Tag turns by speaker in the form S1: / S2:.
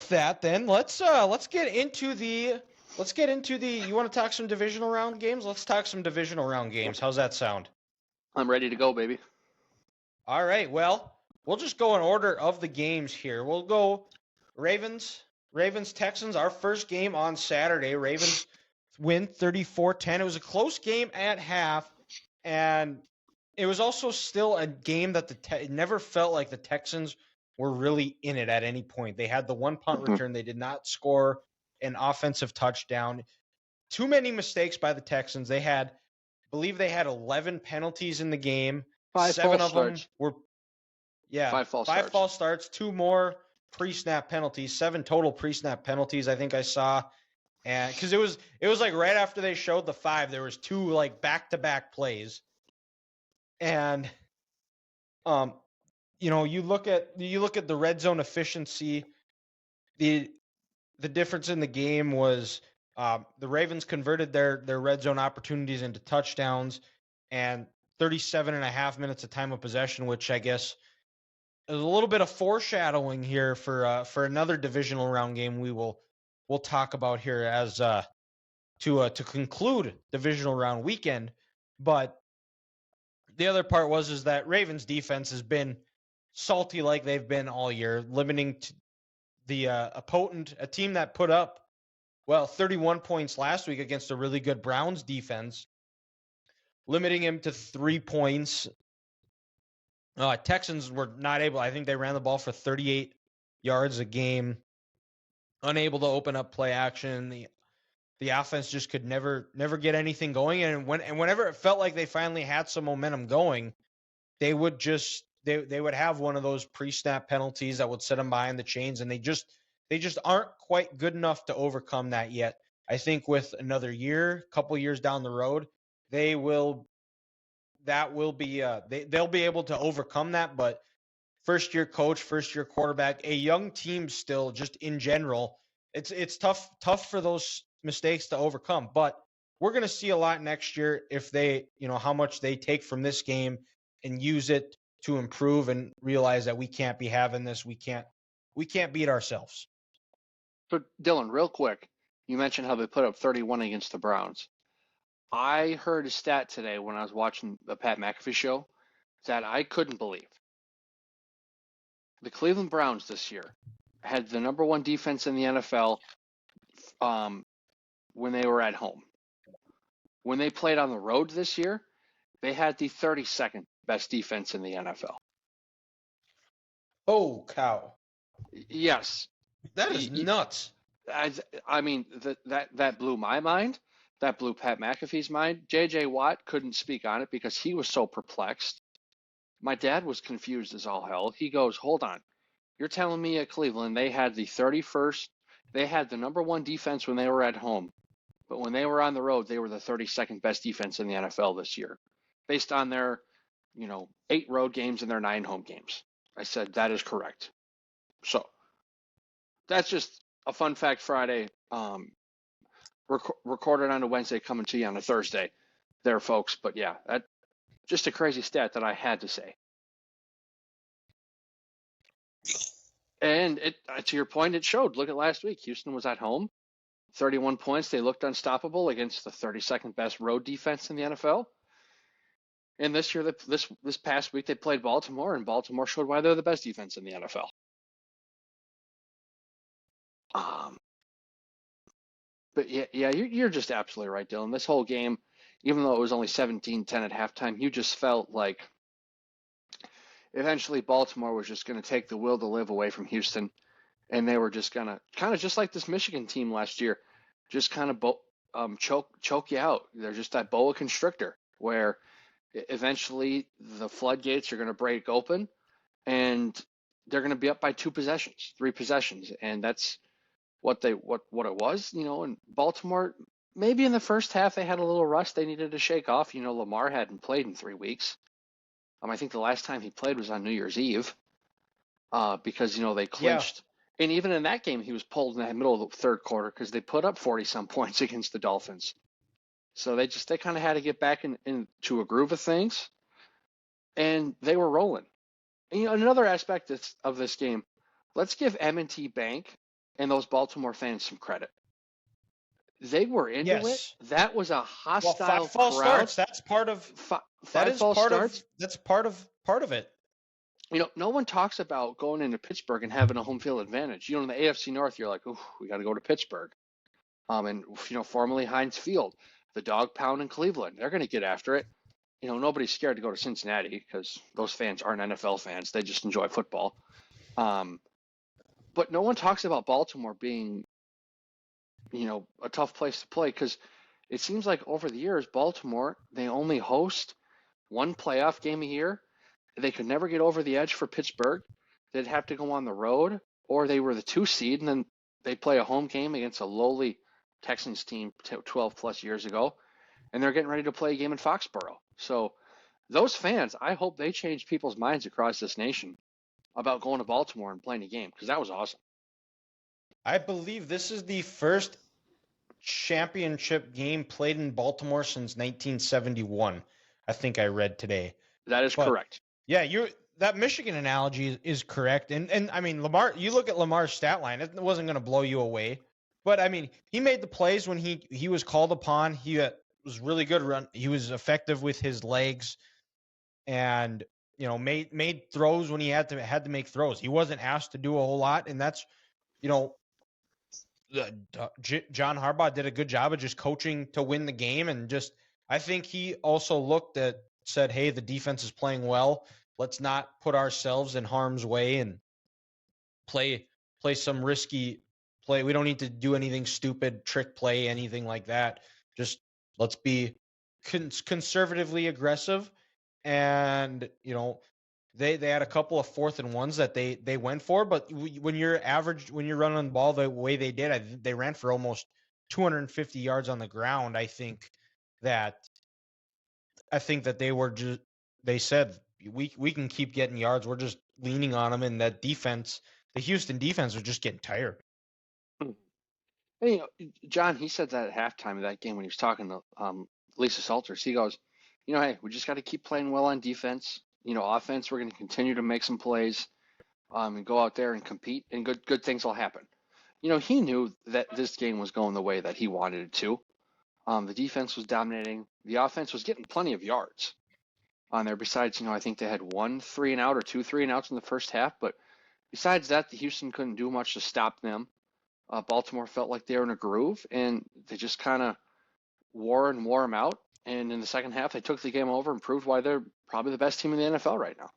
S1: that, then let's get into the you want to talk some divisional round games? Let's talk some divisional round games. How's that sound?
S2: I'm ready to go, baby.
S1: All right. Well, we'll just go in order of the games here. We'll go Ravens-Texans, our first game on Saturday. Ravens win 34-10. It was a close game at half, and it was also still a game that it never felt like the Texans were really in it at any point. They had the one punt return. They did not score an offensive touchdown. Too many mistakes by the Texans. I believe they had 11 penalties in the game. 7 of them were five false starts, 2 more pre-snap penalties, 7 total pre-snap penalties I think I saw. And cuz it was like right after they showed the 5, there was 2 like back-to-back plays. And you look at the red zone efficiency. The difference in the game was the Ravens converted their red zone opportunities into touchdowns, and 37.5 minutes of time of possession, which I guess is a little bit of foreshadowing here for another divisional round game we'll talk about here as to conclude divisional round weekend. But the other part is that Ravens defense has been salty like they've been all year, limiting the a team that put up 31 points last week against a really good Browns defense, limiting him to 3 points. Texans were not able. I think they ran the ball for 38 yards a game, unable to open up play action. The offense just could never get anything going. And whenever it felt like they finally had some momentum going, they would just they would have one of those pre-snap penalties that would set them behind the chains, and they just aren't quite good enough to overcome that yet. I think with another couple years down the road, they'll be able to overcome that. But first year coach, first year quarterback, a young team still, just in general, it's tough for those mistakes to overcome. But we're going to see a lot next year if they, how much they take from this game and use it to improve and realize that we can't be having this. We can't beat ourselves.
S2: So, Dylan, real quick, you mentioned how they put up 31 against the Browns. I heard a stat today when I was watching the Pat McAfee show that I couldn't believe. The Cleveland Browns this year had the number 1 defense in the NFL when they were at home. When they played on the road this year, they had the 32nd best defense in the NFL.
S1: Oh, cow.
S2: Yes.
S1: That is nuts.
S2: I mean, that blew my mind. That blew Pat McAfee's mind. J.J. Watt couldn't speak on it because he was so perplexed. My dad was confused as all hell. He goes, hold on. You're telling me at Cleveland they had the 31st, they had the number 1 defense when they were at home, but when they were on the road, they were the 32nd best defense in the NFL this year, based on their, 8 road games and their 9 home games. I said, that is correct. So that's just a Fun Fact Friday, recorded on a Wednesday, coming to you on a Thursday there, folks. But yeah, that just a crazy stat that I had to say. And to your point, it showed. Look at last week. Houston was at home, 31 points. They looked unstoppable against the 32nd best road defense in the NFL. And this year, this past week, they played Baltimore, and Baltimore showed why they're the best defense in the NFL. But yeah, you're just absolutely right, Dylan. This whole game, even though it was only 17-10 at halftime, you just felt like eventually Baltimore was just going to take the will to live away from Houston, and they were just going to kind of just like this Michigan team last year, just kind of choke you out. They're just that boa constrictor where eventually the floodgates are going to break open, and they're going to be up by 2 possessions, 3 possessions, and that's what it was. And Baltimore, maybe in the first half they had a little rust they needed to shake off. Lamar hadn't played in 3 weeks. I think the last time he played was on New Year's Eve, because they clinched. Yeah. And even in that game, he was pulled in the middle of the third quarter because they put up 40-some points against the Dolphins. So they kind of had to get back into a groove of things, and they were rolling. And, another aspect of this game, let's give M&T Bank and those Baltimore fans some credit. They were into it.
S1: Yes.
S2: That was a
S1: Well, five
S2: hostile
S1: false
S2: crowd.
S1: starts. That's part of. That
S2: Five
S1: is
S2: false
S1: part of.
S2: starts.
S1: That's part of it.
S2: No one talks about going into Pittsburgh and having a home field advantage. In the AFC North, you're like, "Ooh, we got to go to Pittsburgh." And formerly Heinz Field, the dog pound in Cleveland, they're going to get after it. Nobody's scared to go to Cincinnati because those fans aren't NFL fans; they just enjoy football. Um, but no one talks about Baltimore being, a tough place to play because it seems like over the years, Baltimore, they only host one playoff game a year. They could never get over the edge for Pittsburgh. They'd have to go on the road, or they were the 2 seed, and then they play a home game against a lowly Texans team 12 plus years ago, and they're getting ready to play a game in Foxborough. So those fans, I hope they change people's minds across this nation about going to Baltimore and playing a game because that was awesome.
S1: I believe this is the first championship game played in Baltimore since 1971. I think I read today.
S2: That is
S1: But
S2: correct.
S1: yeah, that Michigan analogy is correct. And I mean, Lamar, you look at Lamar's stat line, it wasn't going to blow you away. But I mean, he made the plays when he was called upon. He was really good run. He was effective with his legs, and made throws when he had to make throws. He wasn't asked to do a whole lot, and that's you know John Harbaugh did a good job of just coaching to win the game, and just I think he also said, hey, the defense is playing well. Let's not put ourselves in harm's way and play some risky play. We don't need to do anything stupid, trick play, anything like that. Just let's be conservatively aggressive, and they had a couple of 4th and 1s that they went for, but when you're running the ball the way they did, they ran for almost 250 yards on the ground. I think that they said we can keep getting yards. We're just leaning on them, and that defense, the Houston defense, was just getting tired.
S2: And, John, he said that at halftime of that game when he was talking to Lisa Salters. He goes, hey, we just got to keep playing well on defense. Offense, we're going to continue to make some plays and go out there and compete, and good things will happen. He knew that this game was going the way that he wanted it to. The defense was dominating. The offense was getting plenty of yards on there. Besides, I think they had 1 3-and-out or 2 3-and-outs in the first half. But besides that, the Houston couldn't do much to stop them. Baltimore felt like they were in a groove, and they just kind of wore them out. And in the second half, they took the game over and proved why they're probably the best team in the NFL right now.